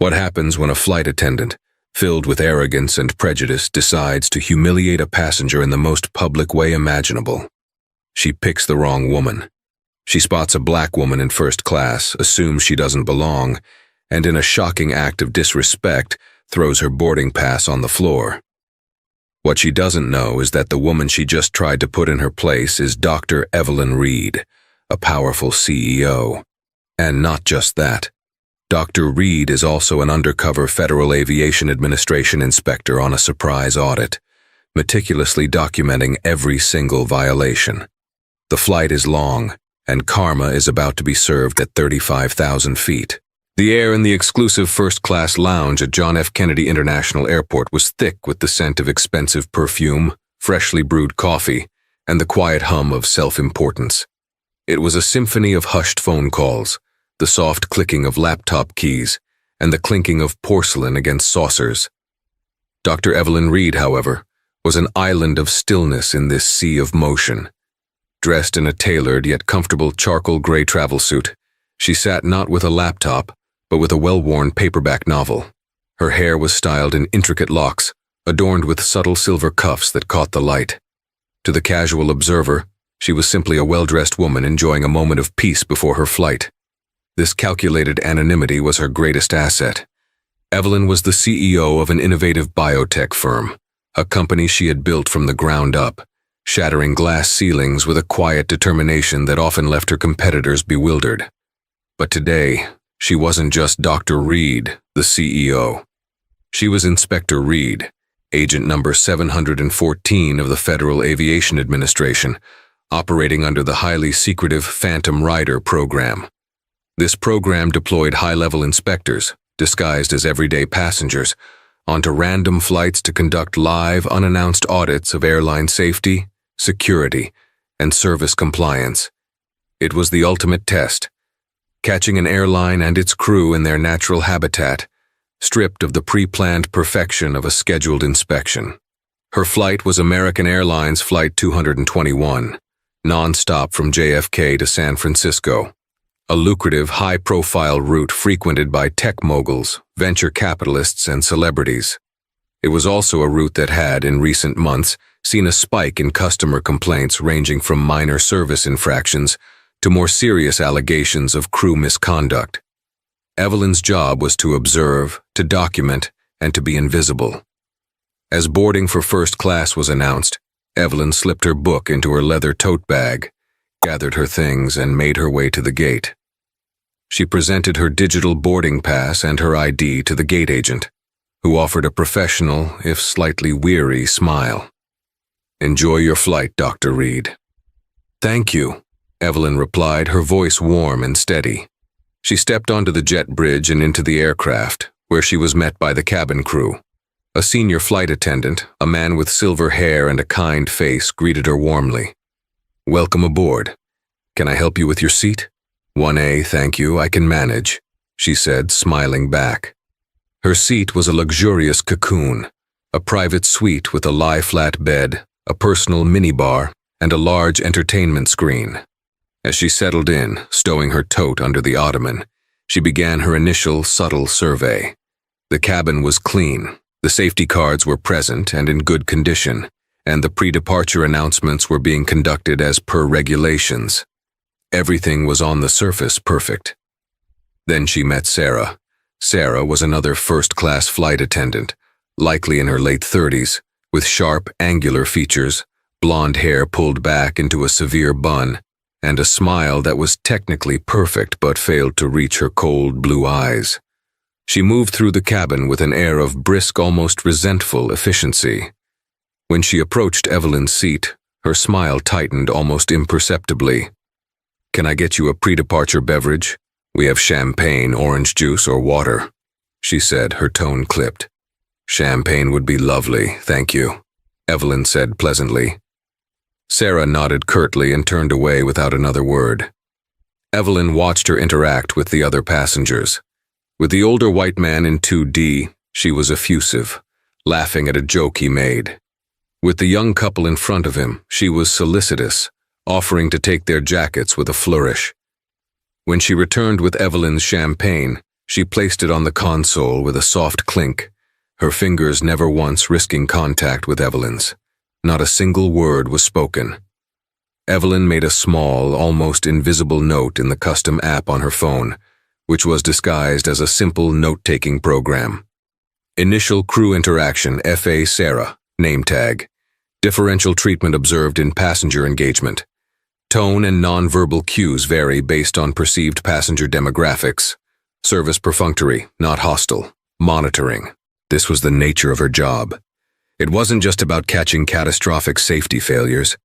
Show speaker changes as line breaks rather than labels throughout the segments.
What happens when a flight attendant, filled with arrogance and prejudice, decides to humiliate a passenger in the most public way imaginable? She picks the wrong woman. She spots a black woman in first class, assumes she doesn't belong, and in a shocking act of disrespect, throws her boarding pass on the floor. What she doesn't know is that the woman she just tried to put in her place is Dr. Evelyn Reed, a powerful CEO. And not just that. Dr. Reed is also an undercover Federal Aviation Administration inspector on a surprise audit, meticulously documenting every single violation. The flight is long, and karma is about to be served at 35,000 feet. The air in the exclusive first-class lounge at John F. Kennedy International Airport was thick with the scent of expensive perfume, freshly brewed coffee, and the quiet hum of self-importance. It was a symphony of hushed phone calls, the soft clicking of laptop keys, and the clinking of porcelain against saucers. Dr. Evelyn Reed, however, was an island of stillness in this sea of motion. Dressed in a tailored yet comfortable charcoal gray travel suit, she sat not with a laptop, but with a well-worn paperback novel. Her hair was styled in intricate locks, adorned with subtle silver cuffs that caught the light. To the casual observer, she was simply a well-dressed woman enjoying a moment of peace before her flight. This calculated anonymity was her greatest asset. Evelyn was the CEO of an innovative biotech firm, a company she had built from the ground up, shattering glass ceilings with a quiet determination that often left her competitors bewildered. But today, she wasn't just Dr. Reed, the CEO. She was Inspector Reed, agent number 714 of the Federal Aviation Administration, operating under the highly secretive Phantom Rider program. This program deployed high-level inspectors, disguised as everyday passengers, onto random flights to conduct live, unannounced audits of airline safety, security, and service compliance. It was the ultimate test, catching an airline and its crew in their natural habitat, stripped of the pre-planned perfection of a scheduled inspection. Her flight was American Airlines Flight 221, non-stop from JFK to San Francisco, a lucrative, high-profile route frequented by tech moguls, venture capitalists, and celebrities. It was also a route that had, in recent months, seen a spike in customer complaints ranging from minor service infractions to more serious allegations of crew misconduct. Evelyn's job was to observe, to document, and to be invisible. As boarding for first class was announced, Evelyn slipped her book into her leather tote bag, gathered her things, and made her way to the gate. She presented her digital boarding pass and her ID to the gate agent, who offered a professional, if slightly weary, smile. "Enjoy your flight, Dr. Reed." "Thank you," Evelyn replied, her voice warm and steady. She stepped onto the jet bridge and into the aircraft, where she was met by the cabin crew. A senior flight attendant, a man with silver hair and a kind face, greeted her warmly. "Welcome aboard. Can I help you with your seat?" "1A, thank you, I can manage," she said, smiling back. Her seat was a luxurious cocoon, a private suite with a lie-flat bed, a personal minibar, and a large entertainment screen. As she settled in, stowing her tote under the ottoman, she began her initial, subtle survey. The cabin was clean, the safety cards were present and in good condition, and the pre-departure announcements were being conducted as per regulations. Everything was on the surface perfect. Then she met Sarah. Sarah was another first-class flight attendant, likely in her late 30s, with sharp, angular features, blonde hair pulled back into a severe bun, and a smile that was technically perfect but failed to reach her cold blue eyes. She moved through the cabin with an air of brisk, almost resentful efficiency. When she approached Evelyn's seat, her smile tightened almost imperceptibly. "Can I get you a pre-departure beverage? We have champagne, orange juice, or water," she said, her tone clipped. "Champagne would be lovely, thank you," Evelyn said pleasantly. Sarah nodded curtly and turned away without another word. Evelyn watched her interact with the other passengers. With the older white man in 2D, she was effusive, laughing at a joke he made. With the young couple in front of him, she was solicitous, offering to take their jackets with a flourish. When she returned with Evelyn's champagne, She placed it on the console with a soft clink, her fingers never once risking contact with Evelyn's. Not a single word was spoken. Evelyn made a small, almost invisible note in the custom app on her phone, which was disguised as a simple note-taking program. Initial crew interaction, FAA Sarah, name tag. Differential treatment observed in passenger engagement. Tone and nonverbal cues vary based on perceived passenger demographics. Service perfunctory, not hostile. Monitoring. This was the nature of her job. It wasn't just about catching catastrophic safety failures.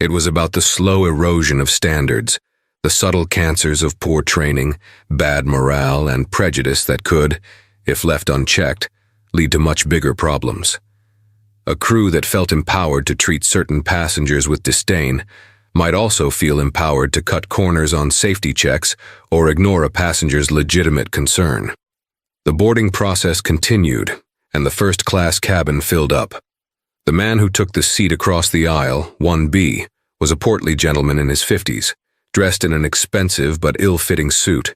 It was about the slow erosion of standards, the subtle cancers of poor training, bad morale, and prejudice that could, if left unchecked, lead to much bigger problems. A crew that felt empowered to treat certain passengers with disdain might also feel empowered to cut corners on safety checks or ignore a passenger's legitimate concern. The boarding process continued, and the first-class cabin filled up. The man who took the seat across the aisle, 1B, was a portly gentleman in his 50s, dressed in an expensive but ill-fitting suit.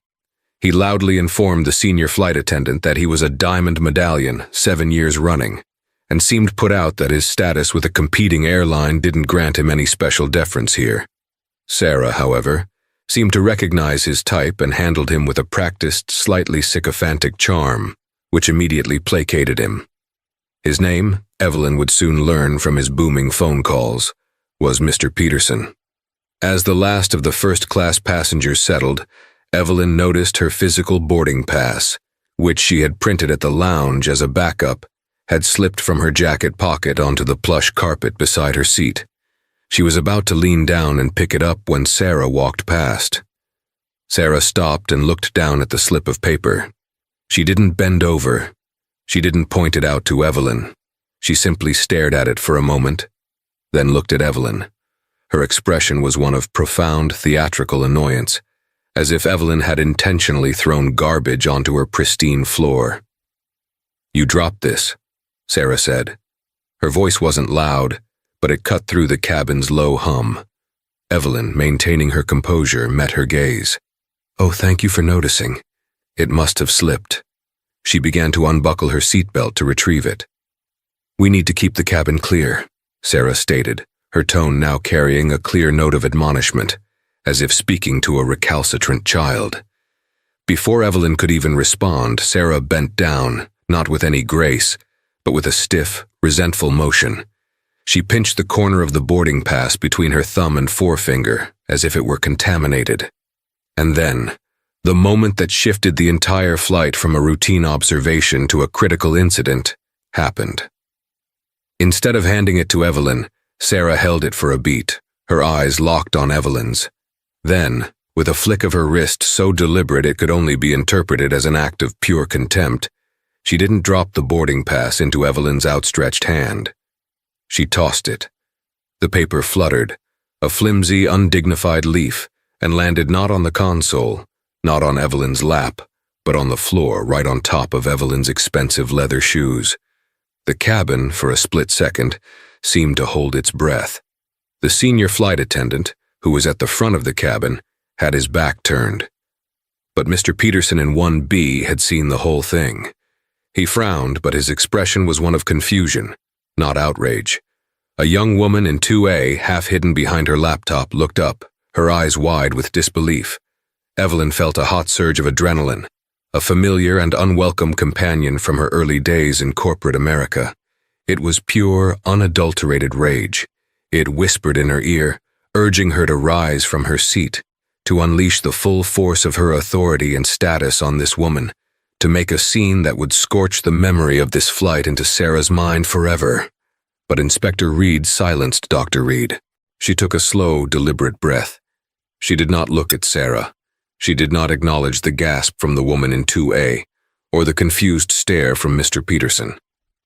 He loudly informed the senior flight attendant that he was a diamond medallion 7 years running, and seemed put out that his status with a competing airline didn't grant him any special deference here. Sarah, however, seemed to recognize his type and handled him with a practiced, slightly sycophantic charm, which immediately placated him. His name, Evelyn would soon learn from his booming phone calls, was Mr. Peterson. As the last of the first-class passengers settled, Evelyn noticed her physical boarding pass, which she had printed at the lounge as a backup, had slipped from her jacket pocket onto the plush carpet beside her seat. She was about to lean down and pick it up when Sarah walked past. Sarah stopped and looked down at the slip of paper. She didn't bend over. She didn't point it out to Evelyn. She simply stared at it for a moment, then looked at Evelyn. Her expression was one of profound theatrical annoyance, as if Evelyn had intentionally thrown garbage onto her pristine floor. "You dropped this," Sarah said. Her voice wasn't loud, but it cut through the cabin's low hum. Evelyn, maintaining her composure, met her gaze. "Oh, thank you for noticing. It must have slipped." She began to unbuckle her seatbelt to retrieve it. "We need to keep the cabin clear," Sarah stated, her tone now carrying a clear note of admonishment, as if speaking to a recalcitrant child. Before Evelyn could even respond, Sarah bent down, not with any grace, but with a stiff, resentful motion. She pinched the corner of the boarding pass between her thumb and forefinger, as if it were contaminated. And then, the moment that shifted the entire flight from a routine observation to a critical incident happened. Instead of handing it to Evelyn, Sarah held it for a beat, her eyes locked on Evelyn's. Then, with a flick of her wrist so deliberate it could only be interpreted as an act of pure contempt, she didn't drop the boarding pass into Evelyn's outstretched hand. She tossed it. The paper fluttered, a flimsy, undignified leaf, and landed not on the console, not on Evelyn's lap, but on the floor right on top of Evelyn's expensive leather shoes. The cabin, for a split second, seemed to hold its breath. The senior flight attendant, who was at the front of the cabin, had his back turned. But Mr. Peterson in 1B had seen the whole thing. He frowned, but his expression was one of confusion, not outrage. A young woman in 2A, half hidden behind her laptop, looked up, her eyes wide with disbelief. Evelyn felt a hot surge of adrenaline, a familiar and unwelcome companion from her early days in corporate America. It was pure, unadulterated rage. It whispered in her ear, urging her to rise from her seat, to unleash the full force of her authority and status on this woman, to make a scene that would scorch the memory of this flight into Sarah's mind forever. But Inspector Reed silenced Dr. Reed. She took a slow, deliberate breath. She did not look at Sarah. She did not acknowledge the gasp from the woman in 2A, or the confused stare from Mr. Peterson.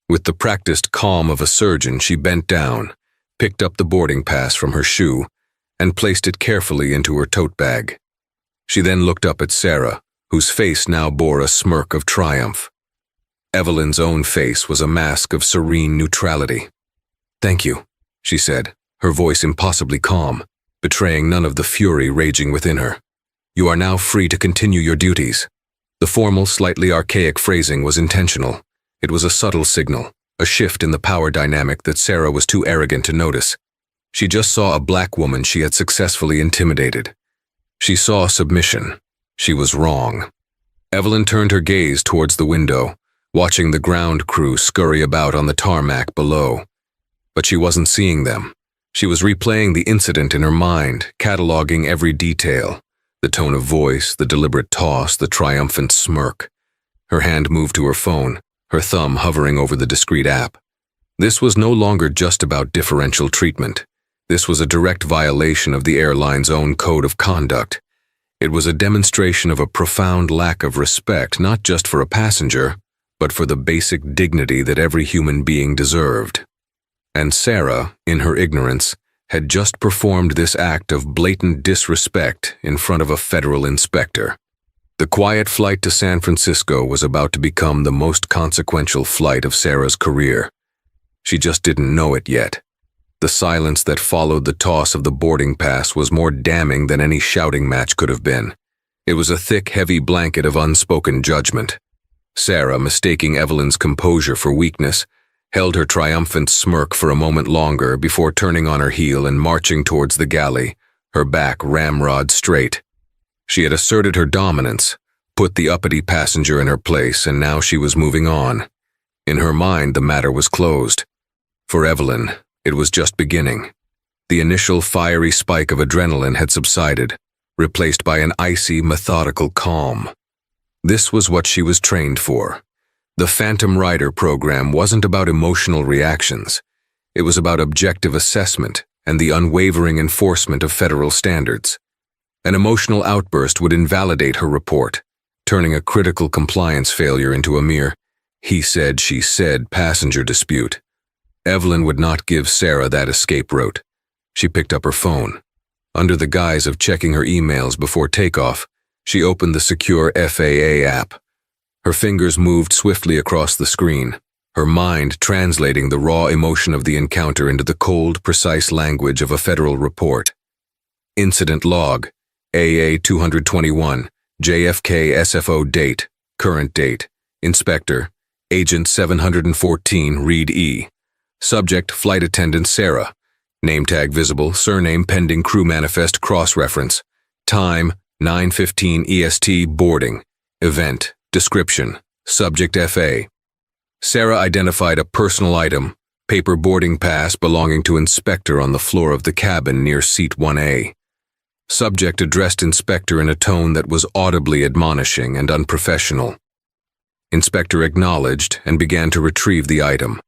With the practiced calm of a surgeon, she bent down, picked up the boarding pass from her shoe, and placed it carefully into her tote bag. She then looked up at Sarah, whose face now bore a smirk of triumph. Evelyn's own face was a mask of serene neutrality. "Thank you," she said, her voice impossibly calm, betraying none of the fury raging within her. "You are now free to continue your duties." The formal, slightly archaic phrasing was intentional. It was a subtle signal, a shift in the power dynamic that Sarah was too arrogant to notice. She just saw a black woman she had successfully intimidated. She saw submission. She was wrong. Evelyn turned her gaze towards the window, watching the ground crew scurry about on the tarmac below. But she wasn't seeing them. She was replaying the incident in her mind, cataloging every detail. The tone of voice, the deliberate toss, the triumphant smirk. Her hand moved to her phone, her thumb hovering over the discrete app. This was no longer just about differential treatment. This was a direct violation of the airline's own code of conduct. It was a demonstration of a profound lack of respect, not just for a passenger, but for the basic dignity that every human being deserved. And Sarah, in her ignorance, had just performed this act of blatant disrespect in front of a federal inspector. The quiet flight to San Francisco was about to become the most consequential flight of Sarah's career. She just didn't know it yet. The silence that followed the toss of the boarding pass was more damning than any shouting match could have been. It was a thick, heavy blanket of unspoken judgment. Sarah, mistaking Evelyn's composure for weakness, held her triumphant smirk for a moment longer before turning on her heel and marching towards the galley, her back ramrod straight. She had asserted her dominance, put the uppity passenger in her place, and now she was moving on. In her mind, the matter was closed. For Evelyn, it was just beginning. The initial fiery spike of adrenaline had subsided, replaced by an icy, methodical calm. This was what she was trained for. The Phantom Rider program wasn't about emotional reactions. It was about objective assessment and the unwavering enforcement of federal standards. An emotional outburst would invalidate her report, turning a critical compliance failure into a mere he said, she said passenger dispute. Evelyn would not give Sarah that escape route. She picked up her phone. Under the guise of checking her emails before takeoff, she opened the secure FAA app. Her fingers moved swiftly across the screen, her mind translating the raw emotion of the encounter into the cold, precise language of a federal report. Incident log, AA 221, JFK SFO date, current date, Inspector, Agent 714, Read E. Subject, Flight Attendant Sarah. Name tag visible, surname pending crew manifest cross-reference. Time, 9:15 EST, boarding. Event, description, subject FA. Sarah identified a personal item, paper boarding pass belonging to Inspector on the floor of the cabin near seat 1A. Subject addressed Inspector in a tone that was audibly admonishing and unprofessional. Inspector acknowledged and began to retrieve the item.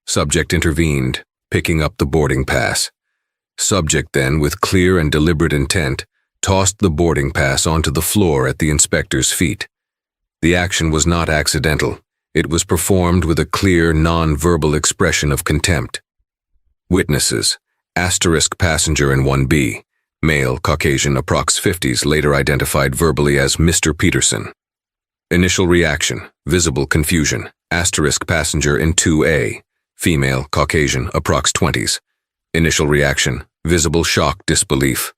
Subject intervened, picking up the boarding pass. Subject then, with clear and deliberate intent, tossed the boarding pass onto the floor at the inspector's feet. The action was not accidental. It was performed with a clear, non-verbal expression of contempt. Witnesses: asterisk passenger in 1B, male, Caucasian, approx 50s, later identified verbally as Mr. Peterson. Initial reaction: visible confusion, asterisk passenger in 2A, female, Caucasian, approx 20s. Initial reaction: visible shock, disbelief.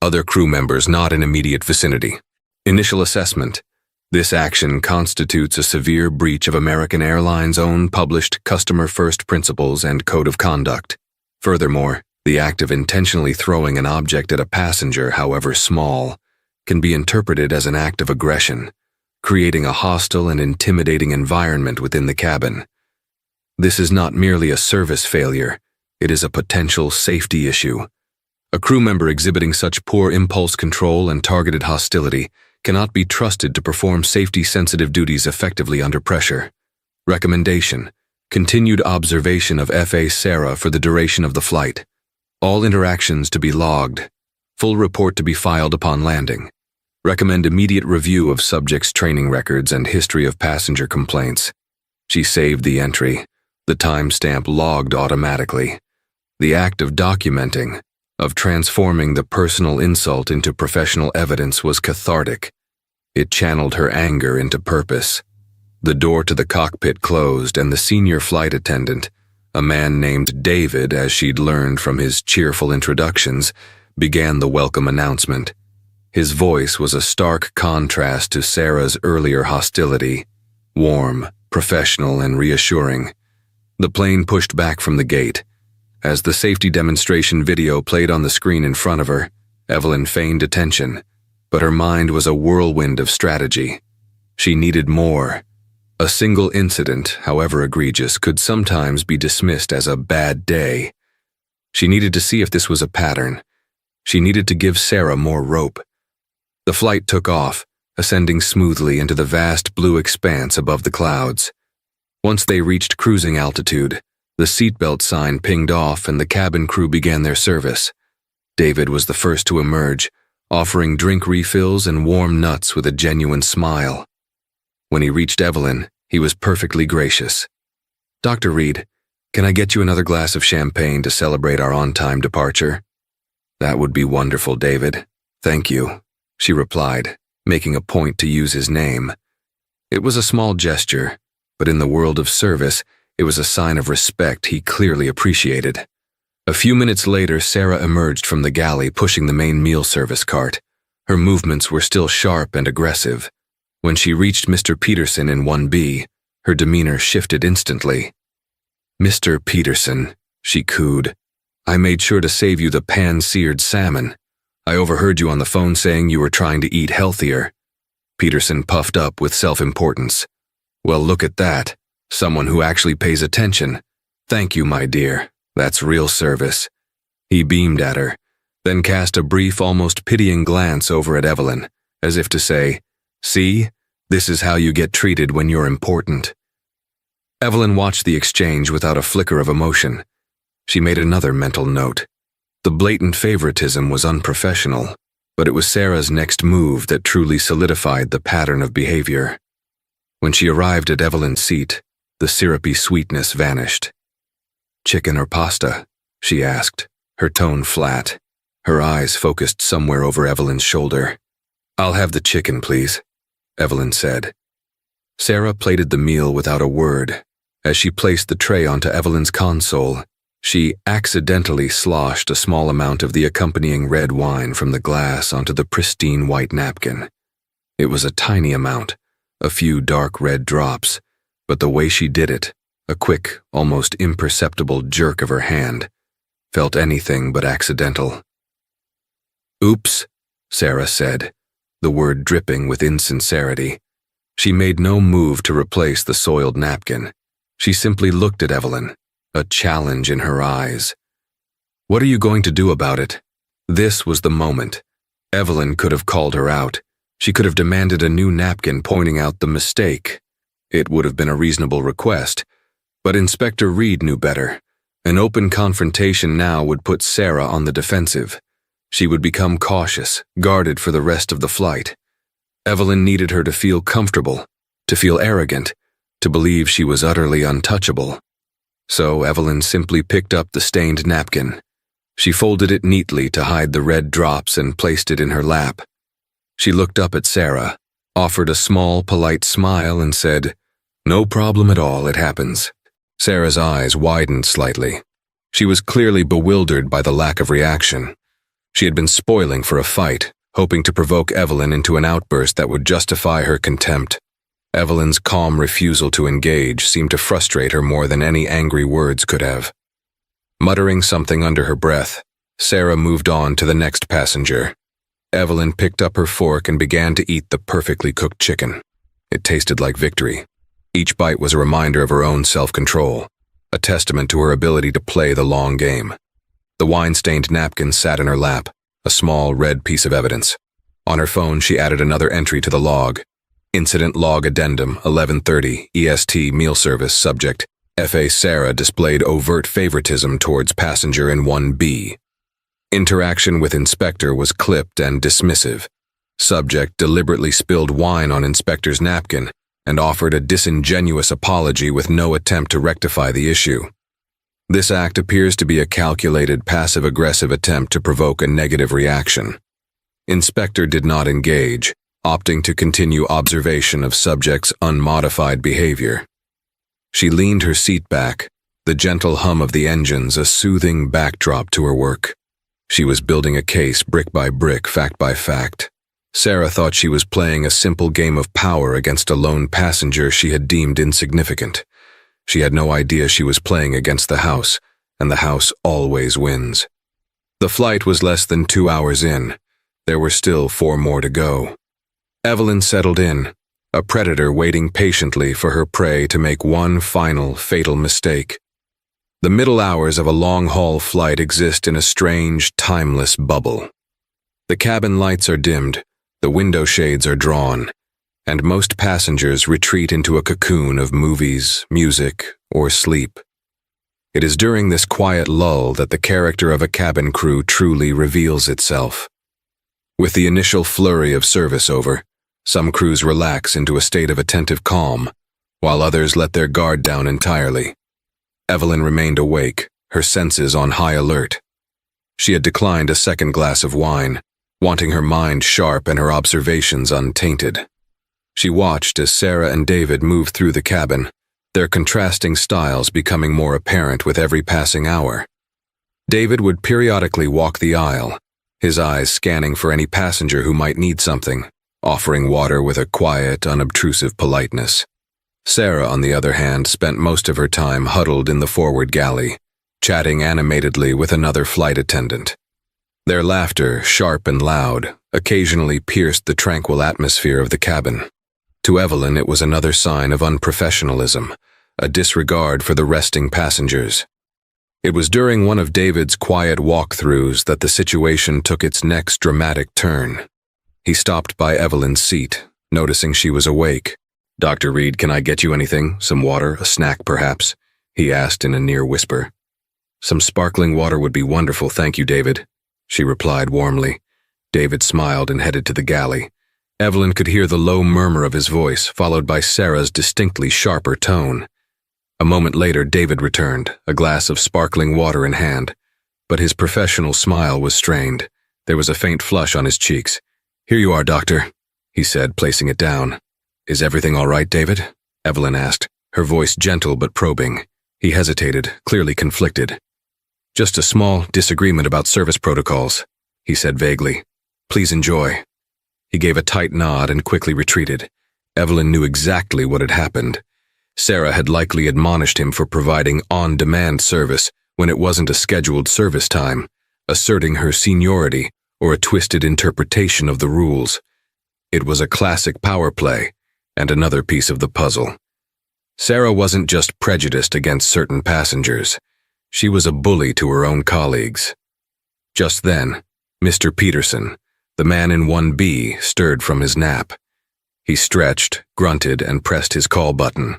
Other crew members not in immediate vicinity. Initial assessment: this action constitutes a severe breach of American Airlines' own published Customer First Principles and Code of Conduct. Furthermore, the act of intentionally throwing an object at a passenger, however small, can be interpreted as an act of aggression, creating a hostile and intimidating environment within the cabin. This is not merely a service failure, it is a potential safety issue. A crew member exhibiting such poor impulse control and targeted hostility cannot be trusted to perform safety-sensitive duties effectively under pressure. Recommendation: continued observation of FA Sarah for the duration of the flight. All interactions to be logged. Full report to be filed upon landing. Recommend immediate review of subject's training records and history of passenger complaints. She saved the entry. The timestamp logged automatically. The act of documenting, of transforming the personal insult into professional evidence, was cathartic. It channeled her anger into purpose. The door to the cockpit closed, and the senior flight attendant, a man named David, as she'd learned from his cheerful introductions, began the welcome announcement. His voice was a stark contrast to Sarah's earlier hostility, warm, professional, and reassuring. The plane pushed back from the gate. As the safety demonstration video played on the screen in front of her, Evelyn feigned attention, but her mind was a whirlwind of strategy. She needed more. A single incident, however egregious, could sometimes be dismissed as a bad day. She needed to see if this was a pattern. She needed to give Sarah more rope. The flight took off, ascending smoothly into the vast blue expanse above the clouds. Once they reached cruising altitude, the seatbelt sign pinged off and the cabin crew began their service. David was the first to emerge, offering drink refills and warm nuts with a genuine smile. When he reached Evelyn, he was perfectly gracious. "Dr. Reed, can I get you another glass of champagne to celebrate our on-time departure?" "That would be wonderful, David. Thank you," she replied, making a point to use his name. It was a small gesture, but in the world of service, it was a sign of respect he clearly appreciated. A few minutes later, Sarah emerged from the galley pushing the main meal service cart. Her movements were still sharp and aggressive. When she reached Mr. Peterson in 1B, her demeanor shifted instantly. "Mr. Peterson," she cooed, "I made sure to save you the pan-seared salmon. I overheard you on the phone saying you were trying to eat healthier." Peterson puffed up with self-importance. "Well, look at that. Someone who actually pays attention. Thank you, my dear. That's real service." He beamed at her, then cast a brief, almost pitying glance over at Evelyn, as if to say, "See, this is how you get treated when you're important." Evelyn watched the exchange without a flicker of emotion. She made another mental note. The blatant favoritism was unprofessional, but it was Sarah's next move that truly solidified the pattern of behavior. When she arrived at Evelyn's seat, the syrupy sweetness vanished. "Chicken or pasta?" she asked, her tone flat. Her eyes focused somewhere over Evelyn's shoulder. "I'll have the chicken, please," Evelyn said. Sarah plated the meal without a word. As she placed the tray onto Evelyn's console, she accidentally sloshed a small amount of the accompanying red wine from the glass onto the pristine white napkin. It was a tiny amount, a few dark red drops, but the way she did it, a quick, almost imperceptible jerk of her hand, felt anything but accidental. "Oops," Sarah said, the word dripping with insincerity. She made no move to replace the soiled napkin. She simply looked at Evelyn, a challenge in her eyes. "What are you going to do about it?" This was the moment. Evelyn could have called her out. She could have demanded a new napkin, pointing out the mistake. It would have been a reasonable request, but Inspector Reed knew better. An open confrontation now would put Sarah on the defensive. She would become cautious, guarded for the rest of the flight. Evelyn needed her to feel comfortable, to feel arrogant, to believe she was utterly untouchable. So Evelyn simply picked up the stained napkin. She folded it neatly to hide the red drops and placed it in her lap. She looked up at Sarah, offered a small, polite smile and said, "No problem at all, it happens." Sarah's eyes widened slightly. She was clearly bewildered by the lack of reaction. She had been spoiling for a fight, hoping to provoke Evelyn into an outburst that would justify her contempt. Evelyn's calm refusal to engage seemed to frustrate her more than any angry words could have. Muttering something under her breath, Sarah moved on to the next passenger. Evelyn picked up her fork and began to eat the perfectly cooked chicken. It tasted like victory. Each bite was a reminder of her own self-control, a testament to her ability to play the long game. The wine-stained napkin sat in her lap, a small red piece of evidence. On her phone, she added another entry to the log. Incident Log Addendum, 11:30, EST Meal Service, subject, FAA Sarah displayed overt favoritism towards passenger in 1B. Interaction with inspector was clipped and dismissive. Subject deliberately spilled wine on inspector's napkin and offered a disingenuous apology with no attempt to rectify the issue. This act appears to be a calculated passive-aggressive attempt to provoke a negative reaction. Inspector did not engage, opting to continue observation of subject's unmodified behavior. She leaned her seat back, the gentle hum of the engines a soothing backdrop to her work. She was building a case brick by brick, fact by fact, Sarah thought she was playing a simple game of power against a lone passenger she had deemed insignificant. She had no idea she was playing against the house, and the house always wins. The flight was less than 2 hours in. There were still 4 more to go. Evelyn settled in, a predator waiting patiently for her prey to make one final, fatal mistake. The middle hours of a long-haul flight exist in a strange, timeless bubble. The cabin lights are dimmed, the window shades are drawn, and most passengers retreat into a cocoon of movies, music, or sleep. It is during this quiet lull that the character of a cabin crew truly reveals itself. With the initial flurry of service over, some crews relax into a state of attentive calm, while others let their guard down entirely. Evelyn remained awake, her senses on high alert. She had declined a second glass of wine, wanting her mind sharp and her observations untainted. She watched as Sarah and David moved through the cabin, their contrasting styles becoming more apparent with every passing hour. David would periodically walk the aisle, his eyes scanning for any passenger who might need something, offering water with a quiet, unobtrusive politeness. Sarah, on the other hand, spent most of her time huddled in the forward galley, chatting animatedly with another flight attendant. Their laughter, sharp and loud, occasionally pierced the tranquil atmosphere of the cabin. To Evelyn, it was another sign of unprofessionalism, a disregard for the resting passengers. It was during one of David's quiet walkthroughs that the situation took its next dramatic turn. He stopped by Evelyn's seat, noticing she was awake. "Dr. Reed, can I get you anything? Some water, a snack perhaps?" he asked in a near whisper. "Some sparkling water would be wonderful, thank you, David," she replied warmly. David smiled and headed to the galley. Evelyn could hear the low murmur of his voice, followed by Sarah's distinctly sharper tone. A moment later, David returned, a glass of sparkling water in hand, but his professional smile was strained. There was a faint flush on his cheeks. "Here you are, doctor," he said, placing it down. "Is everything all right, David?" Evelyn asked, her voice gentle but probing. He hesitated, clearly conflicted. "Just a small disagreement about service protocols," he said vaguely. "Please enjoy." He gave a tight nod and quickly retreated. Evelyn knew exactly what had happened. Sarah had likely admonished him for providing on-demand service when it wasn't a scheduled service time, asserting her seniority or a twisted interpretation of the rules. It was a classic power play, and another piece of the puzzle. Sarah wasn't just prejudiced against certain passengers. She was a bully to her own colleagues. Just then, Mr. Peterson, the man in 1B, stirred from his nap. He stretched, grunted, and pressed his call button.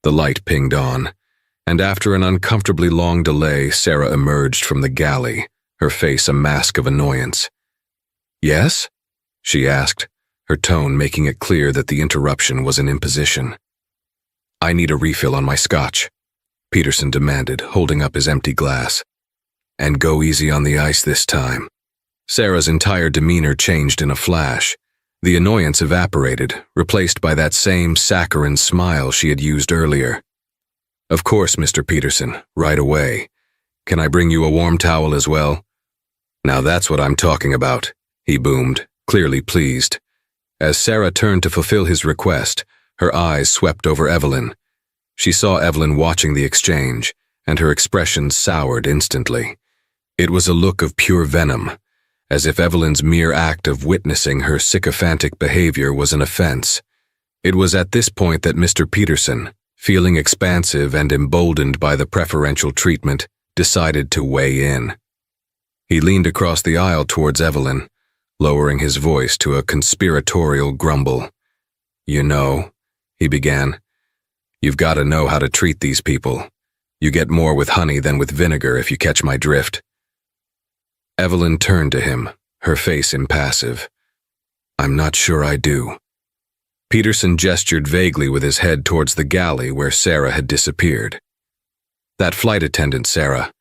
The light pinged on, and after an uncomfortably long delay, Sarah emerged from the galley, her face a mask of annoyance. "Yes?" she asked, her tone making it clear that the interruption was an imposition. "I need a refill on my scotch," Peterson demanded, holding up his empty glass. "And go easy on the ice this time." Sarah's entire demeanor changed in a flash. The annoyance evaporated, replaced by that same saccharine smile she had used earlier. "Of course, Mr. Peterson, right away. Can I bring you a warm towel as well?" "Now that's what I'm talking about," he boomed, clearly pleased. As Sarah turned to fulfill his request, her eyes swept over Evelyn. She saw Evelyn watching the exchange, and her expression soured instantly. It was a look of pure venom, as if Evelyn's mere act of witnessing her sycophantic behavior was an offense. It was at this point that Mr. Peterson, feeling expansive and emboldened by the preferential treatment, decided to weigh in. He leaned across the aisle towards Evelyn, lowering his voice to a conspiratorial grumble. "You know," he began, "you've got to know how to treat these people. You get more with honey than with vinegar, if you catch my drift." Evelyn turned to him, her face impassive. "I'm not sure I do." Peterson gestured vaguely with his head towards the galley where Sarah had disappeared. "That flight attendant, Sarah.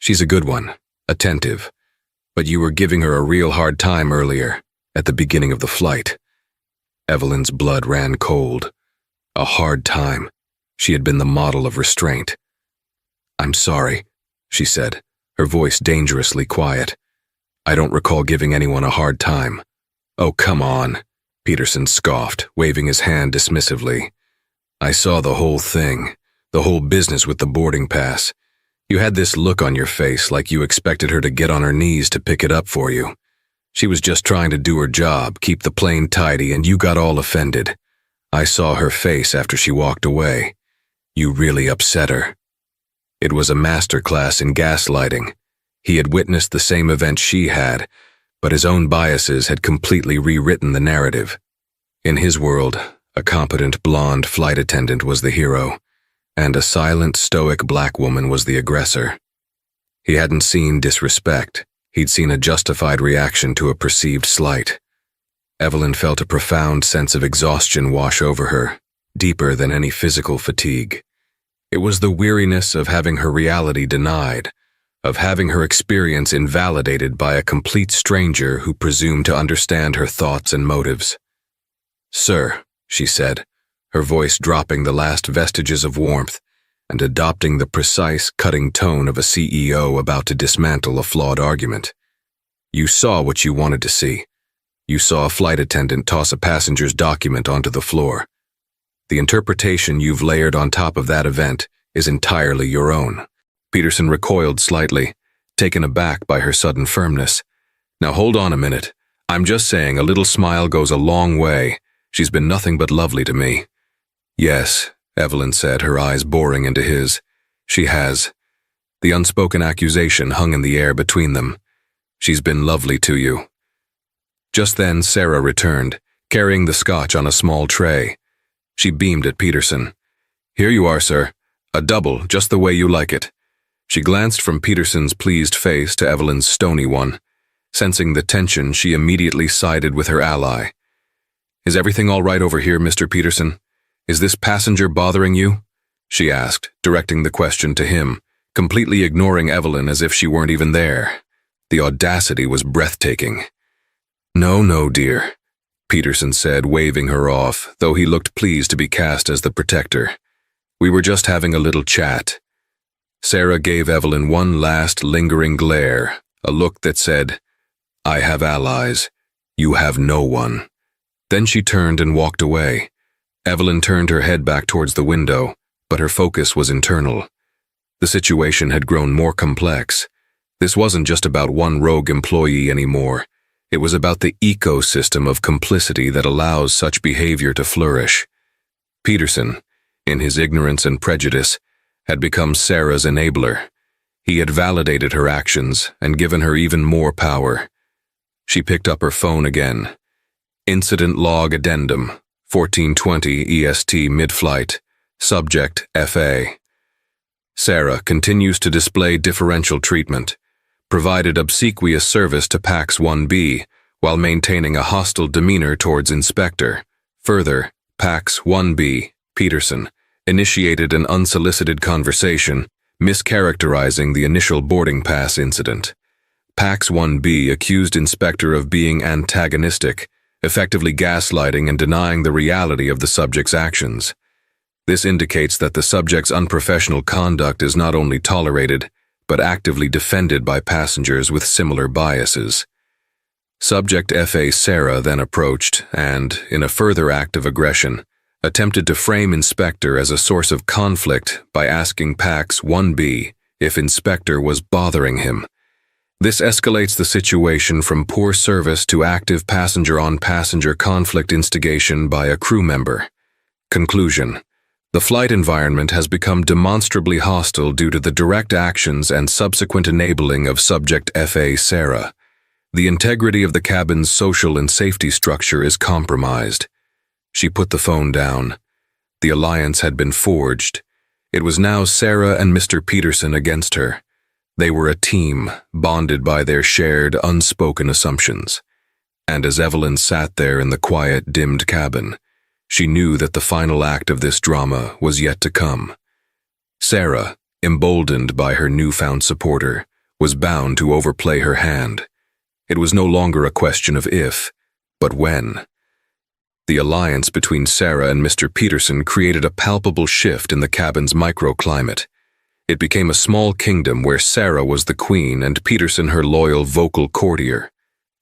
She's a good one, attentive. But you were giving her a real hard time earlier, at the beginning of the flight." Evelyn's blood ran cold. A hard time. She had been the model of restraint. "I'm sorry," she said, her voice dangerously quiet. "I don't recall giving anyone a hard time. "Oh, come on," Peterson scoffed, waving his hand dismissively. "I saw the whole thing, the whole business with the boarding pass. You had this look on your face like you expected her to get on her knees to pick it up for you. She was just trying to do her job, keep the plane tidy, and you got all offended. I saw her face after she walked away. You really upset her." It was a masterclass in gaslighting. He had witnessed the same event she had, but his own biases had completely rewritten the narrative. In his world, a competent blonde flight attendant was the hero, and a silent, stoic black woman was the aggressor. He hadn't seen disrespect. He'd seen a justified reaction to a perceived slight. Evelyn felt a profound sense of exhaustion wash over her, deeper than any physical fatigue. It was the weariness of having her reality denied, of having her experience invalidated by a complete stranger who presumed to understand her thoughts and motives. "Sir," she said, her voice dropping the last vestiges of warmth and adopting the precise, cutting tone of a CEO about to dismantle a flawed argument. "You saw what you wanted to see. You saw a flight attendant toss a passenger's document onto the floor. The interpretation you've layered on top of that event is entirely your own." Peterson recoiled slightly, taken aback by her sudden firmness. "Now hold on a minute. I'm just saying a little smile goes a long way. She's been nothing but lovely to me." "Yes," Evelyn said, her eyes boring into his. "She has." The unspoken accusation hung in the air between them. "She's been lovely to you." Just then, Sarah returned, carrying the scotch on a small tray. She beamed at Peterson. "Here you are, sir. A double, just the way you like it." She glanced from Peterson's pleased face to Evelyn's stony one. Sensing the tension, she immediately sided with her ally. "Is everything all right over here, Mr. Peterson? Is this passenger bothering you?" she asked, directing the question to him, completely ignoring Evelyn as if she weren't even there. The audacity was breathtaking. No, dear," Peterson said, waving her off, though he looked pleased to be cast as the protector. "We were just having a little chat." Sarah gave Evelyn one last lingering glare, a look that said, "I have allies. You have no one." Then she turned and walked away. Evelyn turned her head back towards the window, but her focus was internal. The situation had grown more complex. This wasn't just about one rogue employee anymore. It was about the ecosystem of complicity that allows such behavior to flourish. Peterson, in his ignorance and prejudice, had become Sarah's enabler. He had validated her actions and given her even more power. She picked up her phone again. Incident log addendum, 1420 EST mid-flight, subject FAA. Sarah continues to display differential treatment, provided obsequious service to PAX 1B while maintaining a hostile demeanor towards Inspector. Further, PAX 1B, Peterson, initiated an unsolicited conversation, mischaracterizing the initial boarding pass incident. PAX 1B accused Inspector of being antagonistic, effectively gaslighting and denying the reality of the subject's actions. This indicates that the subject's unprofessional conduct is not only tolerated, but actively defended by passengers with similar biases. Subject F.A. Sarah then approached and, in a further act of aggression, attempted to frame Inspector as a source of conflict by asking PAX 1B if Inspector was bothering him. This escalates the situation from poor service to active passenger-on-passenger conflict instigation by a crew member. Conclusion: the flight environment has become demonstrably hostile due to the direct actions and subsequent enabling of subject F.A. Sarah. The integrity of the cabin's social and safety structure is compromised. She put the phone down. The alliance had been forged. It was now Sarah and Mr. Peterson against her. They were a team, bonded by their shared, unspoken assumptions. And as Evelyn sat there in the quiet, dimmed cabin, she knew that the final act of this drama was yet to come. Sarah, emboldened by her newfound supporter, was bound to overplay her hand. It was no longer a question of if, but when. The alliance between Sarah and Mr. Peterson created a palpable shift in the cabin's microclimate. It became a small kingdom where Sarah was the queen and Peterson her loyal vocal courtier.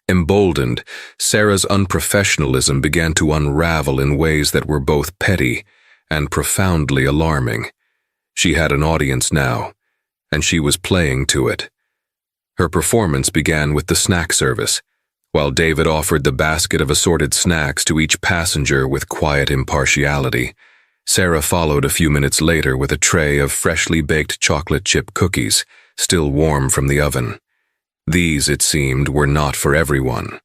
Emboldened, Sarah's unprofessionalism began to unravel in ways that were both petty and profoundly alarming. She had an audience now, and she was playing to it. Her performance began with the snack service, while David offered the basket of assorted snacks to each passenger with quiet impartiality. Sarah followed a few minutes later with a tray of freshly baked chocolate chip cookies, still warm from the oven. These, it seemed, were not for everyone.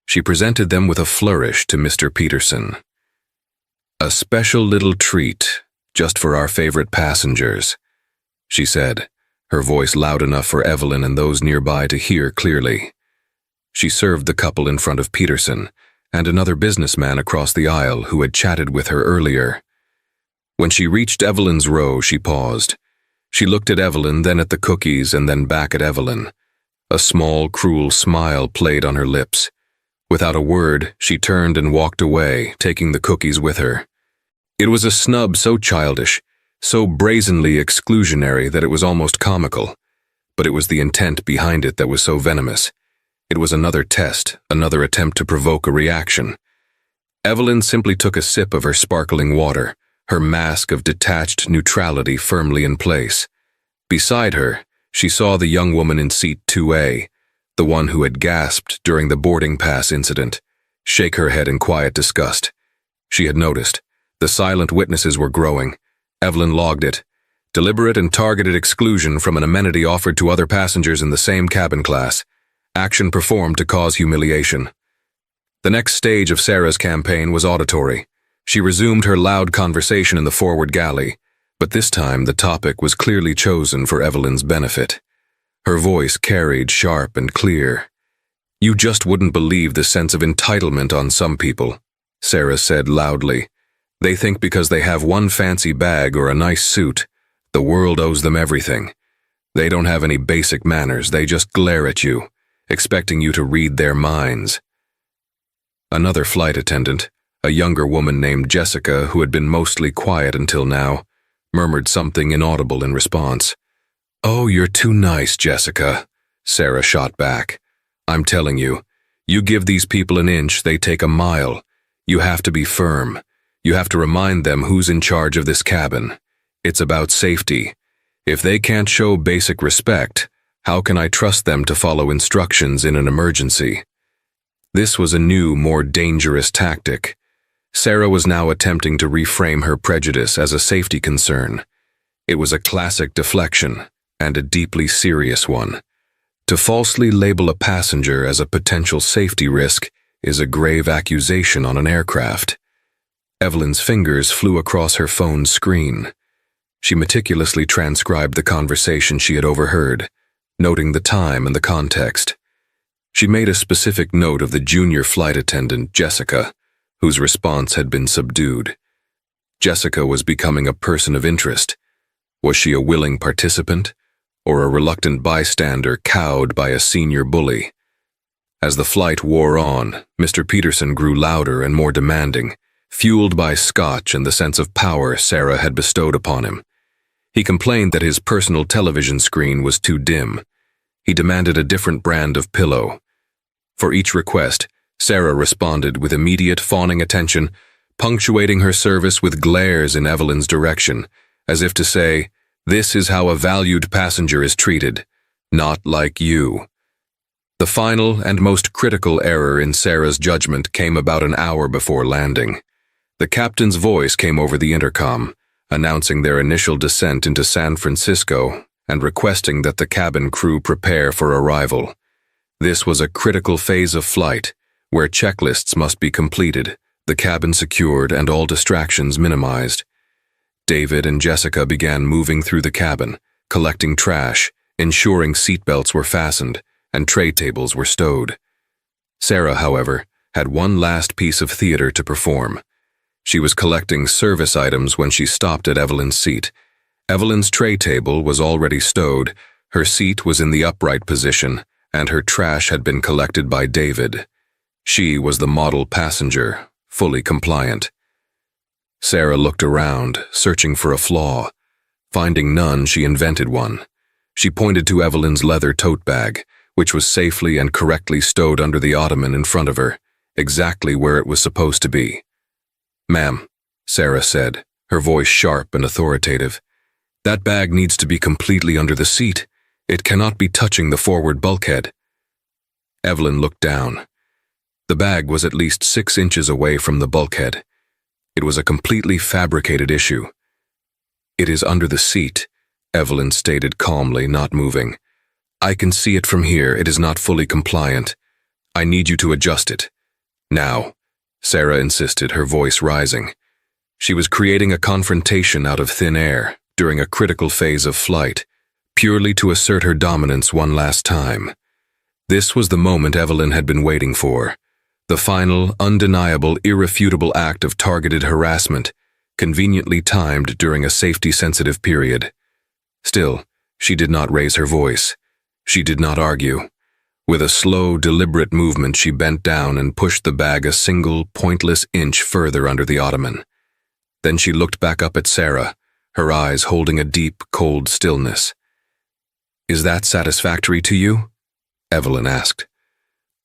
She presented them with a flourish to Mr. Peterson. "A special little treat, just for our favorite passengers," she said, her voice loud enough for Evelyn and those nearby to hear clearly. She served the couple in front of Peterson and another businessman across the aisle who had chatted with her earlier. When she reached Evelyn's row, she paused. She looked at Evelyn, then at the cookies, and then back at Evelyn. A small, cruel smile played on her lips. Without a word, she turned and walked away, taking the cookies with her. It was a snub so childish, so brazenly exclusionary that it was almost comical, but it was the intent behind it that was so venomous. It was another test, another attempt to provoke a reaction. Evelyn simply took a sip of her sparkling water, her mask of detached neutrality firmly in place. Beside her, she saw the young woman in seat 2A, the one who had gasped during the boarding pass incident, shake her head in quiet disgust. She had noticed. The silent witnesses were growing. Evelyn logged it. Deliberate and targeted exclusion from an amenity offered to other passengers in the same cabin class. Action performed to cause humiliation. The next stage of Sarah's campaign was auditory. She resumed her loud conversation in the forward galley, but this time the topic was clearly chosen for Evelyn's benefit. Her voice carried sharp and clear. "You just wouldn't believe the sense of entitlement on some people," Sarah said loudly. "They think because they have one fancy bag or a nice suit, the world owes them everything. They don't have any basic manners, they just glare at you, expecting you to read their minds." Another flight attendant, a younger woman named Jessica who had been mostly quiet until now, murmured something inaudible in response. "Oh, you're too nice, Jessica," Sarah shot back. "I'm telling you, you give these people an inch, they take a mile. You have to be firm. You have to remind them who's in charge of this cabin. It's about safety. If they can't show basic respect, how can I trust them to follow instructions in an emergency?" This was a new, more dangerous tactic. Sarah was now attempting to reframe her prejudice as a safety concern. It was a classic deflection, and a deeply serious one. To falsely label a passenger as a potential safety risk is a grave accusation on an aircraft. Evelyn's fingers flew across her phone's screen. She meticulously transcribed the conversation she had overheard, noting the time and the context. She made a specific note of the junior flight attendant, Jessica, whose response had been subdued. Jessica was becoming a person of interest. Was she a willing participant, or a reluctant bystander cowed by a senior bully? As the flight wore on, Mr. Peterson grew louder and more demanding, fueled by scotch and the sense of power Sarah had bestowed upon him. He complained that his personal television screen was too dim. He demanded a different brand of pillow. For each request, Sarah responded with immediate fawning attention, punctuating her service with glares in Evelyn's direction, as if to say, "This is how a valued passenger is treated, not like you." The final and most critical error in Sarah's judgment came about an hour before landing. The captain's voice came over the intercom, announcing their initial descent into San Francisco and requesting that the cabin crew prepare for arrival. This was a critical phase of flight, where checklists must be completed, the cabin secured, and all distractions minimized. David and Jessica began moving through the cabin, collecting trash, ensuring seatbelts were fastened, and tray tables were stowed. Sarah, however, had one last piece of theater to perform. She was collecting service items when she stopped at Evelyn's seat. Evelyn's tray table was already stowed, her seat was in the upright position, and her trash had been collected by David. She was the model passenger, fully compliant. Sarah looked around, searching for a flaw. Finding none, she invented one. She pointed to Evelyn's leather tote bag, which was safely and correctly stowed under the ottoman in front of her, exactly where it was supposed to be. "Ma'am," Sarah said, her voice sharp and authoritative, "that bag needs to be completely under the seat. It cannot be touching the forward bulkhead." Evelyn looked down. The bag was at least 6 inches away from the bulkhead. It was a completely fabricated issue. "It is under the seat," Evelyn stated calmly, not moving. "I can see it from here. It is not fully compliant. I need you to adjust it. Now," Sarah insisted, her voice rising. She was creating a confrontation out of thin air during a critical phase of flight, purely to assert her dominance one last time. This was the moment Evelyn had been waiting for. The final, undeniable, irrefutable act of targeted harassment, conveniently timed during a safety-sensitive period. Still, she did not raise her voice. She did not argue. With a slow, deliberate movement, she bent down and pushed the bag a single, pointless inch further under the ottoman. Then she looked back up at Sarah, her eyes holding a deep, cold stillness. "Is that satisfactory to you?" Evelyn asked.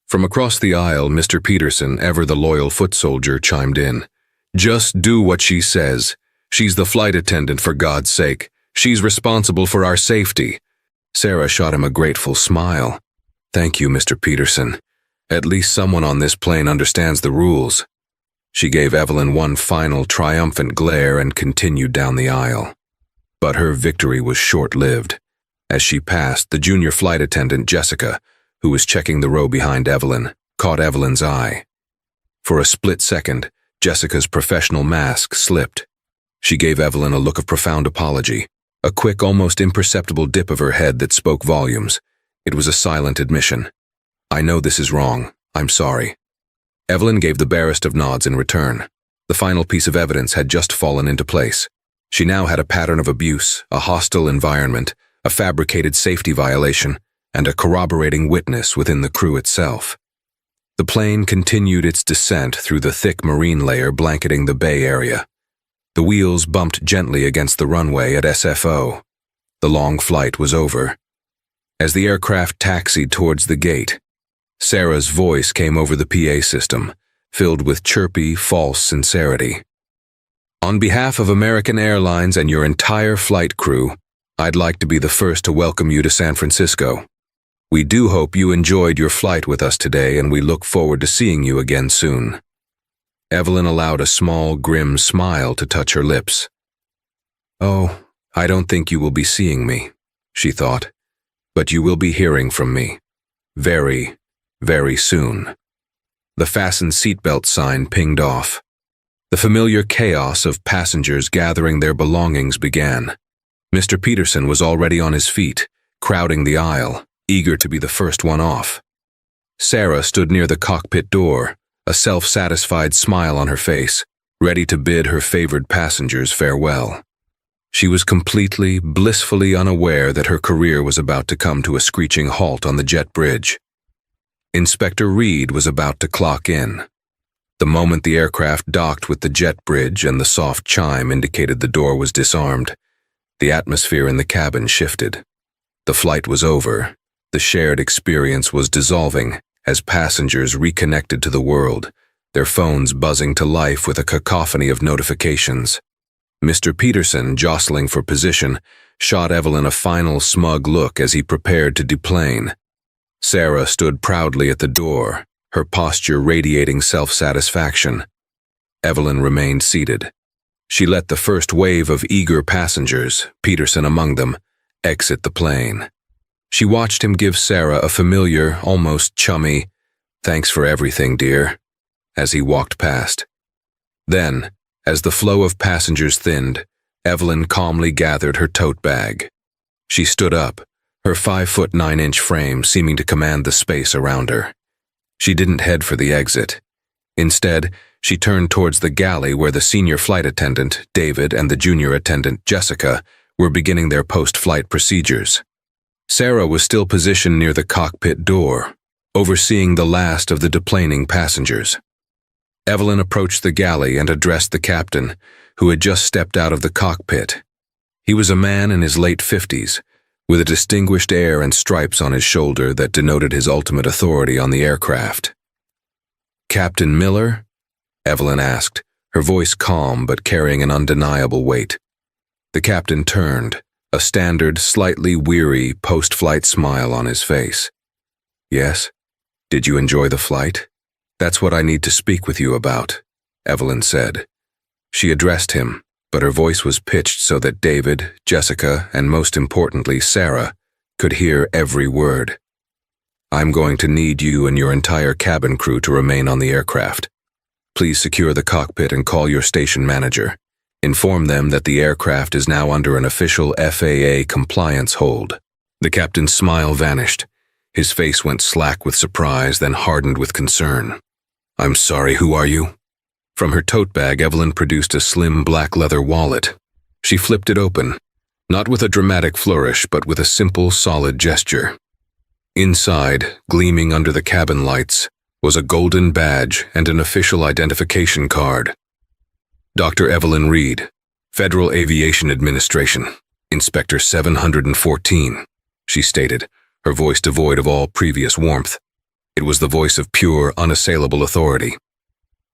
From across the aisle, Mr. Peterson, ever the loyal foot soldier, chimed in. "Just do what she says. She's the flight attendant, for God's sake. She's responsible for our safety." Sarah shot him a grateful smile. "Thank you, Mr. Peterson. At least someone on this plane understands the rules." She gave Evelyn one final triumphant glare and continued down the aisle. But her victory was short-lived. As she passed, the junior flight attendant, Jessica, who was checking the row behind Evelyn, caught Evelyn's eye. For a split second, Jessica's professional mask slipped. She gave Evelyn a look of profound apology, a quick, almost imperceptible dip of her head that spoke volumes. It was a silent admission. "I know this is wrong. I'm sorry." Evelyn gave the barest of nods in return. The final piece of evidence had just fallen into place. She now had a pattern of abuse, a hostile environment, a fabricated safety violation, and a corroborating witness within the crew itself. The plane continued its descent through the thick marine layer blanketing the bay area. The wheels bumped gently against the runway at SFO. The long flight was over. As the aircraft taxied towards the gate, Sarah's voice came over the PA system, filled with chirpy, false sincerity. "On behalf of American Airlines and your entire flight crew, I'd like to be the first to welcome you to San Francisco. We do hope you enjoyed your flight with us today, and we look forward to seeing you again soon." Evelyn allowed a small, grim smile to touch her lips. "Oh, I don't think you will be seeing me," she thought, "but you will be hearing from me. Very, very soon." The fasten seatbelt sign pinged off. The familiar chaos of passengers gathering their belongings began. Mr. Peterson was already on his feet, crowding the aisle, eager to be the first one off. Sarah stood near the cockpit door, a self-satisfied smile on her face, ready to bid her favored passengers farewell. She was completely, blissfully unaware that her career was about to come to a screeching halt on the jet bridge. Inspector Reed was about to clock in. The moment the aircraft docked with the jet bridge and the soft chime indicated the door was disarmed, the atmosphere in the cabin shifted. The flight was over. The shared experience was dissolving as passengers reconnected to the world, their phones buzzing to life with a cacophony of notifications. Mr. Peterson, jostling for position, shot Evelyn a final smug look as he prepared to deplane. Sarah stood proudly at the door, her posture radiating self-satisfaction. Evelyn remained seated. She let the first wave of eager passengers, Peterson among them, exit the plane. She watched him give Sarah a familiar, almost chummy, "Thanks for everything, dear," as he walked past. Then, as the flow of passengers thinned, Evelyn calmly gathered her tote bag. She stood up, her 5'9" frame seeming to command the space around her. She didn't head for the exit. Instead, she turned towards the galley where the senior flight attendant, David, and the junior attendant, Jessica, were beginning their post-flight procedures. Sarah was still positioned near the cockpit door, overseeing the last of the deplaning passengers. Evelyn approached the galley and addressed the captain, who had just stepped out of the cockpit. He was a man in his late 50s, with a distinguished air and stripes on his shoulder that denoted his ultimate authority on the aircraft. "Captain Miller?" Evelyn asked, her voice calm but carrying an undeniable weight. The captain turned, a standard, slightly weary post-flight smile on his face. "Yes? Did you enjoy the flight? That's what I need to speak with you about," Evelyn said. She addressed him, but her voice was pitched so that David, Jessica, and most importantly Sarah, could hear every word. "I'm going to need you and your entire cabin crew to remain on the aircraft. Please secure the cockpit and call your station manager. Inform them that the aircraft is now under an official FAA compliance hold." The captain's smile vanished. His face went slack with surprise, then hardened with concern. "I'm sorry, who are you?" From her tote bag, Evelyn produced a slim black leather wallet. She flipped it open, not with a dramatic flourish, but with a simple, solid gesture. Inside, gleaming under the cabin lights, was a golden badge and an official identification card. "Dr. Evelyn Reed, Federal Aviation Administration, Inspector 714, she stated, her voice devoid of all previous warmth. It was the voice of pure, unassailable authority.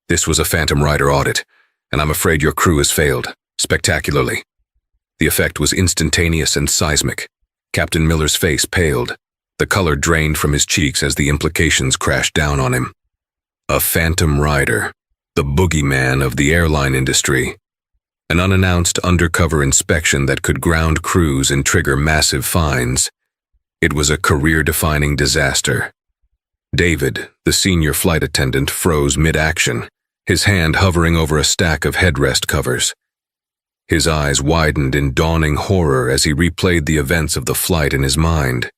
"This was a Phantom Rider audit, and I'm afraid your crew has failed, spectacularly." The effect was instantaneous and seismic. Captain Miller's face paled. The color drained from his cheeks as the implications crashed down on him. A Phantom Rider, the boogeyman of the airline industry. An unannounced undercover inspection that could ground crews and trigger massive fines. It was a career-defining disaster. David, the senior flight attendant, froze mid-action, his hand hovering over a stack of headrest covers. His eyes widened in dawning horror as he replayed the events of the flight in his mind.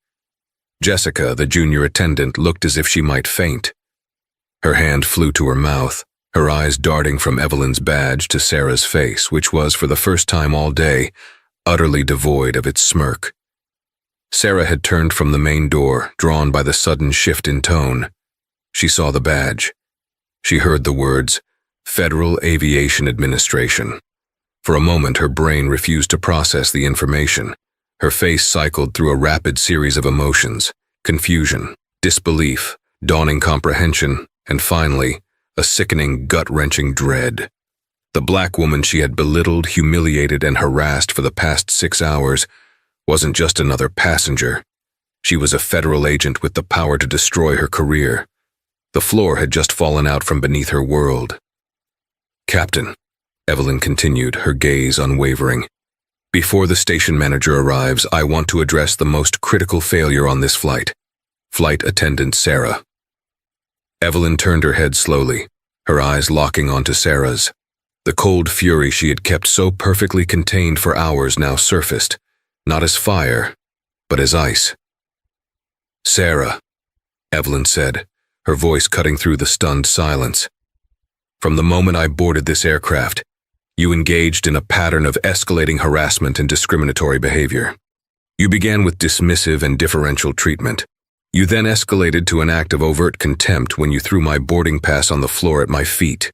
Jessica, the junior attendant, looked as if she might faint. Her hand flew to her mouth, her eyes darting from Evelyn's badge to Sarah's face, which was, for the first time all day, utterly devoid of its smirk. Sarah had turned from the main door, drawn by the sudden shift in tone. She saw the badge. She heard the words, Federal Aviation Administration. For a moment, her brain refused to process the information. Her face cycled through a rapid series of emotions, confusion, disbelief, dawning comprehension, and finally, a sickening, gut-wrenching dread. The black woman she had belittled, humiliated, and harassed for the past 6 hours wasn't just another passenger. She was a federal agent with the power to destroy her career. The floor had just fallen out from beneath her world. "Captain," Evelyn continued, her gaze unwavering, "before the station manager arrives, I want to address the most critical failure on this flight. Flight attendant Sarah." Evelyn turned her head slowly, her eyes locking onto Sarah's. The cold fury she had kept so perfectly contained for hours now surfaced, not as fire, but as ice. "Sarah," Evelyn said, her voice cutting through the stunned silence. "From the moment I boarded this aircraft, you engaged in a pattern of escalating harassment and discriminatory behavior. You began with dismissive and differential treatment. You then escalated to an act of overt contempt when you threw my boarding pass on the floor at my feet."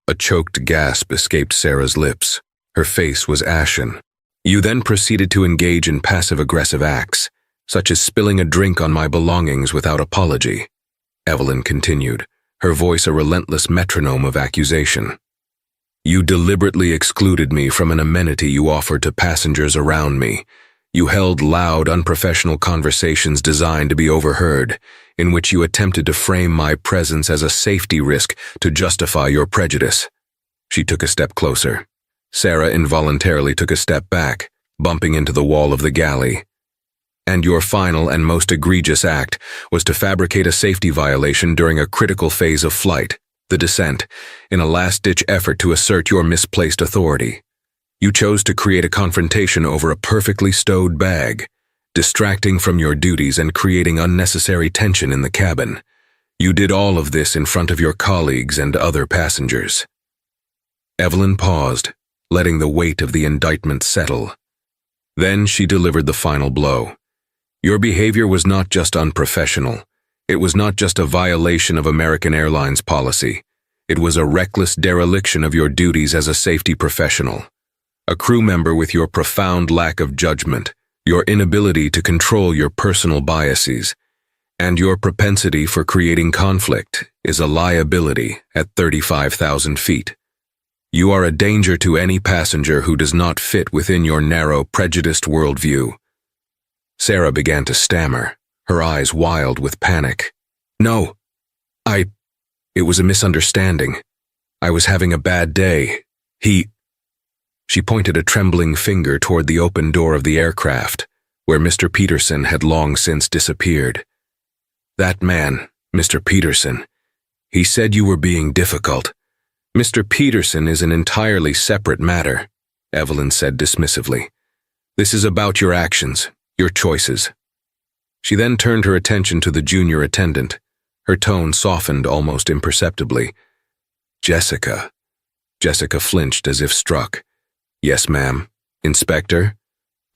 A choked gasp escaped Sarah's lips. Her face was ashen. "You then proceeded to engage in passive-aggressive acts, such as spilling a drink on my belongings without apology," Evelyn continued, her voice a relentless metronome of accusation. "You deliberately excluded me from an amenity you offered to passengers around me. You held loud, unprofessional conversations designed to be overheard, in which you attempted to frame my presence as a safety risk to justify your prejudice." She took a step closer. Sarah involuntarily took a step back, bumping into the wall of the galley. "And your final and most egregious act was to fabricate a safety violation during a critical phase of flight, the descent, in a last-ditch effort to assert your misplaced authority. You chose to create a confrontation over a perfectly stowed bag, distracting from your duties and creating unnecessary tension in the cabin. You did all of this in front of your colleagues and other passengers." Evelyn paused, letting the weight of the indictment settle. Then she delivered the final blow. "Your behavior was not just unprofessional. It was not just a violation of American Airlines policy. It was a reckless dereliction of your duties as a safety professional. A crew member with your profound lack of judgment, your inability to control your personal biases, and your propensity for creating conflict is a liability at 35,000 feet. You are a danger to any passenger who does not fit within your narrow, prejudiced worldview. Sarah began to stammer, her eyes wild with panic. No, it was a misunderstanding. I was having a bad day. She pointed a trembling finger toward the open door of the aircraft, where Mr. Peterson had long since disappeared. That man, Mr. Peterson, he said you were being difficult. Mr. Peterson is an entirely separate matter, Evelyn said dismissively. This is about your actions, your choices. She then turned her attention to the junior attendant. Her tone softened almost imperceptibly. Jessica. Jessica flinched as if struck. Yes, ma'am. Inspector?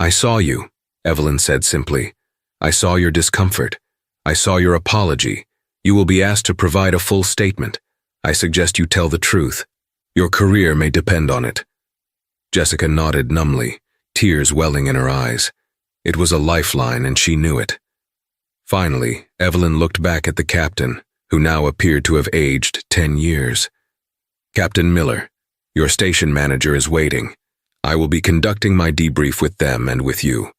I saw you, Evelyn said simply. I saw your discomfort. I saw your apology. You will be asked to provide a full statement. I suggest you tell the truth. Your career may depend on it. Jessica nodded numbly, tears welling in her eyes. It was a lifeline, and she knew it. Finally, Evelyn looked back at the captain, who now appeared to have aged 10 years. Captain Miller, your station manager is waiting. I will be conducting my debrief with them and with you.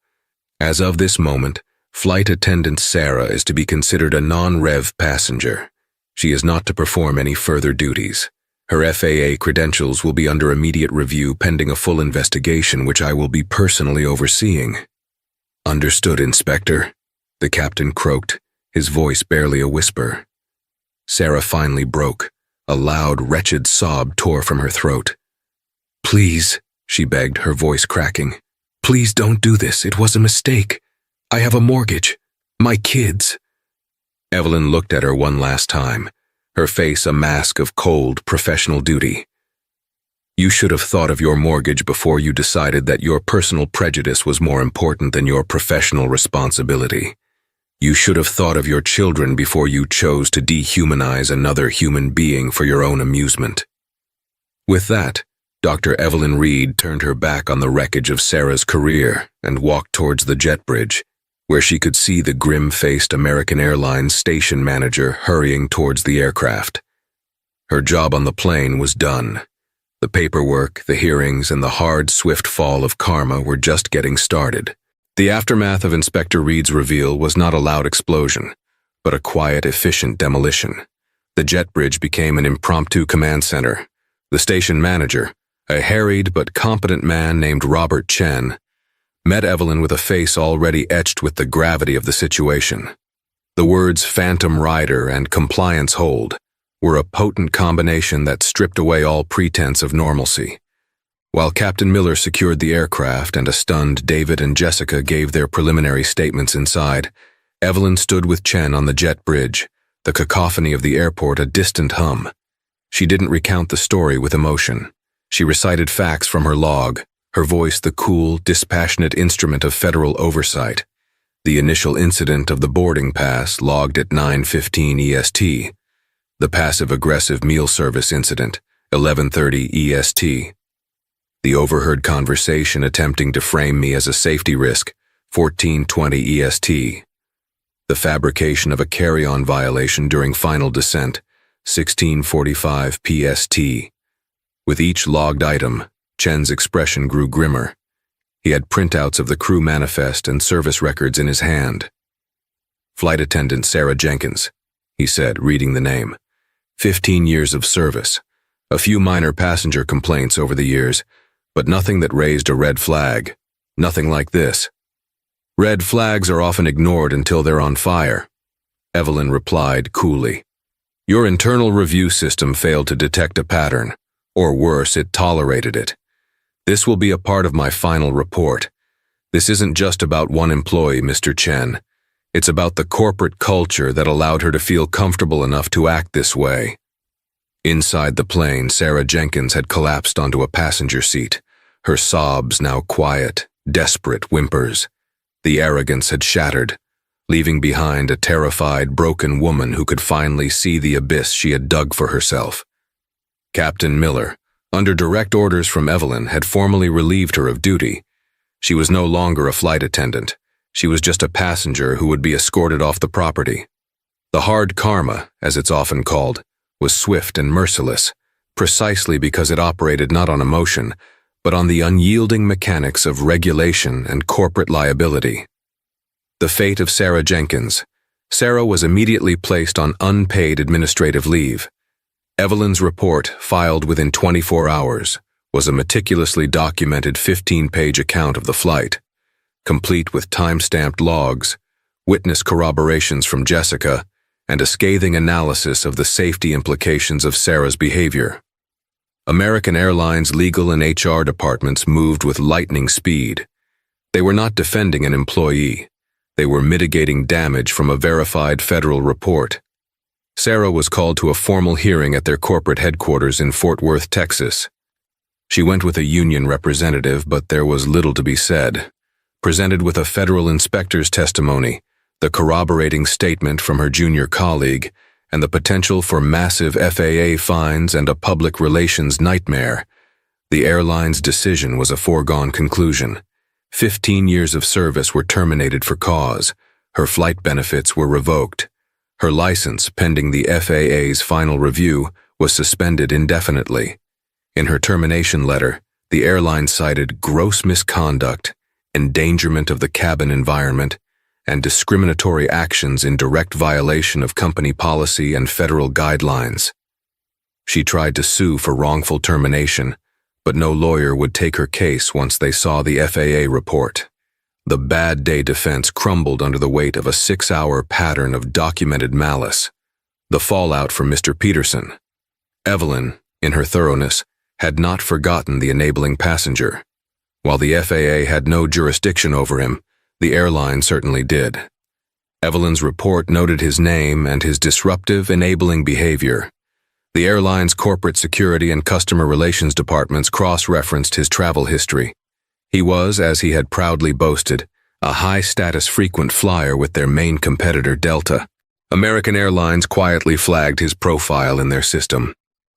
As of this moment, Flight Attendant Sarah is to be considered a non-rev passenger. She is not to perform any further duties. Her FAA credentials will be under immediate review pending a full investigation which I will be personally overseeing. Understood, Inspector, the captain croaked, his voice barely a whisper. Sarah finally broke. A loud, wretched sob tore from her throat. Please, she begged, her voice cracking. Please don't do this. It was a mistake. I have a mortgage. My kids. Evelyn looked at her one last time, her face a mask of cold, professional duty. You should have thought of your mortgage before you decided that your personal prejudice was more important than your professional responsibility. You should have thought of your children before you chose to dehumanize another human being for your own amusement. With that, Dr. Evelyn Reed turned her back on the wreckage of Sarah's career and walked towards the jet bridge, where she could see the grim-faced American Airlines station manager hurrying towards the aircraft. Her job on the plane was done. The paperwork, the hearings, and the hard, swift fall of karma were just getting started. The aftermath of Inspector Reed's reveal was not a loud explosion, but a quiet, efficient demolition. The jet bridge became an impromptu command center. The station manager, a harried but competent man named Robert Chen, met Evelyn with a face already etched with the gravity of the situation. The words "phantom rider" and "compliance hold" were a potent combination that stripped away all pretense of normalcy. While Captain Miller secured the aircraft and a stunned David and Jessica gave their preliminary statements inside, Evelyn stood with Chen on the jet bridge, the cacophony of the airport a distant hum. She didn't recount the story with emotion. She recited facts from her log, her voice the cool, dispassionate instrument of federal oversight. The initial incident of the boarding pass logged at 9:15 EST. The passive-aggressive meal service incident, 11:30 EST. The overheard conversation attempting to frame me as a safety risk, 14:20 EST. The fabrication of a carry-on violation during final descent, 16:45 PST. With each logged item, Chen's expression grew grimmer. He had printouts of the crew manifest and service records in his hand. Flight Attendant Sarah Jenkins, he said, reading the name. 15 years of service. A few minor passenger complaints over the years, but nothing that raised a red flag. Nothing like this. Red flags are often ignored until they're on fire, Evelyn replied coolly. Your internal review system failed to detect a pattern, or worse, it tolerated it. This will be a part of my final report. This isn't just about one employee, Mr. Chen. It's about the corporate culture that allowed her to feel comfortable enough to act this way. Inside the plane, Sarah Jenkins had collapsed onto a passenger seat, her sobs now quiet, desperate whimpers. The arrogance had shattered, leaving behind a terrified, broken woman who could finally see the abyss she had dug for herself. Captain Miller, under direct orders from Evelyn, had formally relieved her of duty. She was no longer a flight attendant. She was just a passenger who would be escorted off the property. The hard karma, as it's often called, was swift and merciless, precisely because it operated not on emotion, but on the unyielding mechanics of regulation and corporate liability. The fate of Sarah Jenkins. Sarah was immediately placed on unpaid administrative leave. Evelyn's report, filed within 24 hours, was a meticulously documented 15-page account of the flight, complete with time-stamped logs, witness corroborations from Jessica, and a scathing analysis of the safety implications of Sarah's behavior. American Airlines legal and HR departments moved with lightning speed. They were not defending an employee. They were mitigating damage from a verified federal report. Sarah was called to a formal hearing at their corporate headquarters in Fort Worth, Texas. She went with a union representative, but there was little to be said. Presented with a federal inspector's testimony, the corroborating statement from her junior colleague, and the potential for massive FAA fines and a public relations nightmare, the airline's decision was a foregone conclusion. 15 years of service were terminated for cause. Her flight benefits were revoked. Her license, pending the FAA's final review, was suspended indefinitely. In her termination letter, the airline cited gross misconduct, endangerment of the cabin environment, and discriminatory actions in direct violation of company policy and federal guidelines. She tried to sue for wrongful termination, but no lawyer would take her case once they saw the FAA report. The bad day defense crumbled under the weight of a 6-hour pattern of documented malice. The fallout for Mr. Peterson. Evelyn, in her thoroughness, had not forgotten the enabling passenger. While the FAA had no jurisdiction over him, the airline certainly did. Evelyn's report noted his name and his disruptive, enabling behavior. The airline's corporate security and customer relations departments cross-referenced his travel history. He was, as he had proudly boasted, a high-status frequent flyer with their main competitor Delta. American Airlines quietly flagged his profile in their system.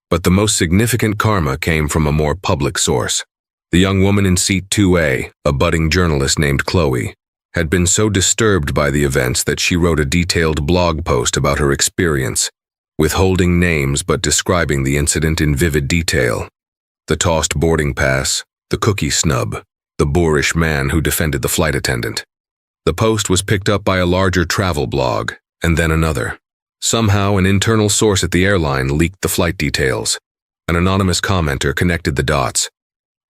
But the most significant karma came from a more public source. The young woman in seat 2A, a budding journalist named Chloe, had been so disturbed by the events that she wrote a detailed blog post about her experience, withholding names but describing the incident in vivid detail. The tossed boarding pass, the cookie snub, the boorish man who defended the flight attendant. The post was picked up by a larger travel blog, and then another. Somehow, an internal source at the airline leaked the flight details. An anonymous commenter connected the dots.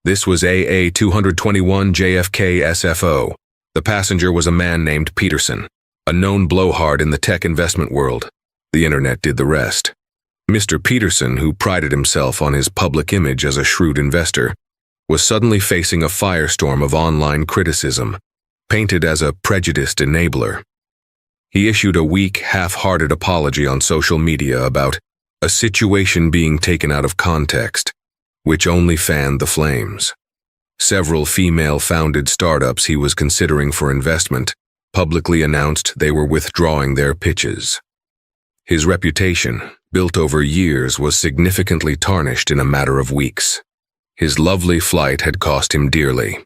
This was AA 221 JFK SFO. The passenger was a man named Peterson, a known blowhard in the tech investment world. The internet did the rest. Mr. Peterson, who prided himself on his public image as a shrewd investor, was suddenly facing a firestorm of online criticism, painted as a prejudiced enabler. He issued a weak, half-hearted apology on social media about a situation being taken out of context, which only fanned the flames. Several female-founded startups he was considering for investment publicly announced they were withdrawing their pitches. His reputation, built over years, was significantly tarnished in a matter of weeks. His lovely flight had cost him dearly.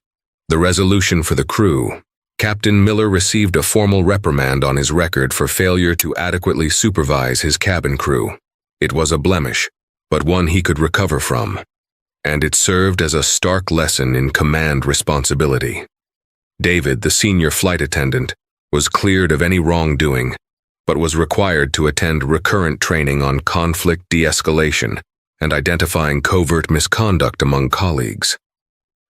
The resolution for the crew: Captain Miller received a formal reprimand on his record for failure to adequately supervise his cabin crew. It was a blemish, but one he could recover from, and it served as a stark lesson in command responsibility. David, the senior flight attendant, was cleared of any wrongdoing, but was required to attend recurrent training on conflict de-escalation and identifying covert misconduct among colleagues.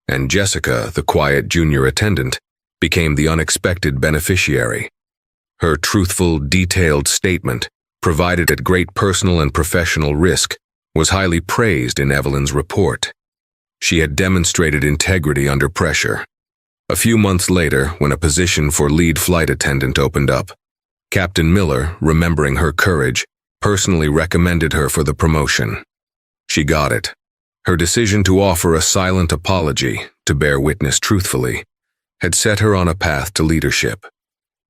And Jessica, the quiet junior attendant, became the unexpected beneficiary. Her truthful, detailed statement, provided at great personal and professional risk, was highly praised in Evelyn's report. She had demonstrated integrity under pressure. A few months later, when a position for lead flight attendant opened up, Captain Miller, remembering her courage, personally recommended her for the promotion. She got it. Her decision to offer a silent apology, to bear witness truthfully, had set her on a path to leadership.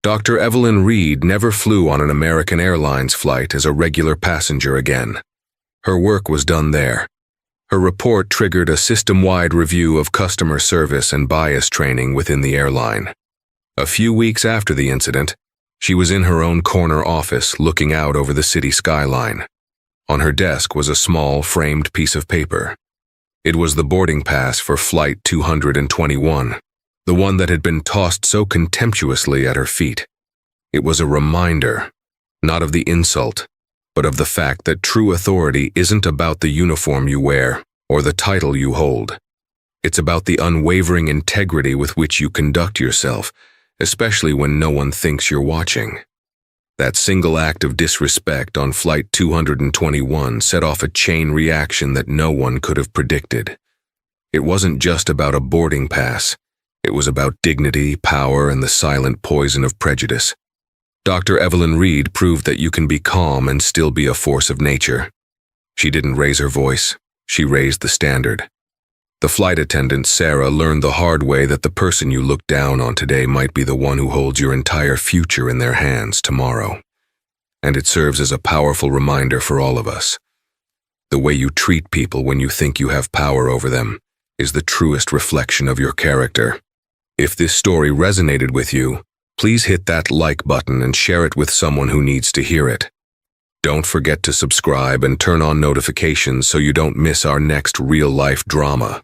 Dr. Evelyn Reed never flew on an American Airlines flight as a regular passenger again. Her work was done there. Her report triggered a system-wide review of customer service and bias training within the airline. A few weeks after the incident, she was in her own corner office looking out over the city skyline. On her desk was a small, framed piece of paper. It was the boarding pass for Flight 221, the one that had been tossed so contemptuously at her feet. It was a reminder, not of the insult, but of the fact that true authority isn't about the uniform you wear or the title you hold. It's about the unwavering integrity with which you conduct yourself, especially when no one thinks you're watching. That single act of disrespect on Flight 221 set off a chain reaction that no one could have predicted. It wasn't just about a boarding pass. It was about dignity, power, and the silent poison of prejudice. Dr. Evelyn Reed proved that you can be calm and still be a force of nature. She didn't raise her voice. She raised the standard. The flight attendant, Sarah, learned the hard way that the person you look down on today might be the one who holds your entire future in their hands tomorrow. And it serves as a powerful reminder for all of us. The way you treat people when you think you have power over them is the truest reflection of your character. If this story resonated with you, please hit that like button and share it with someone who needs to hear it. Don't forget to subscribe and turn on notifications so you don't miss our next real-life drama.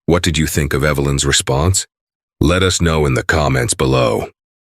What did you think of Evelyn's response? Let us know in the comments below.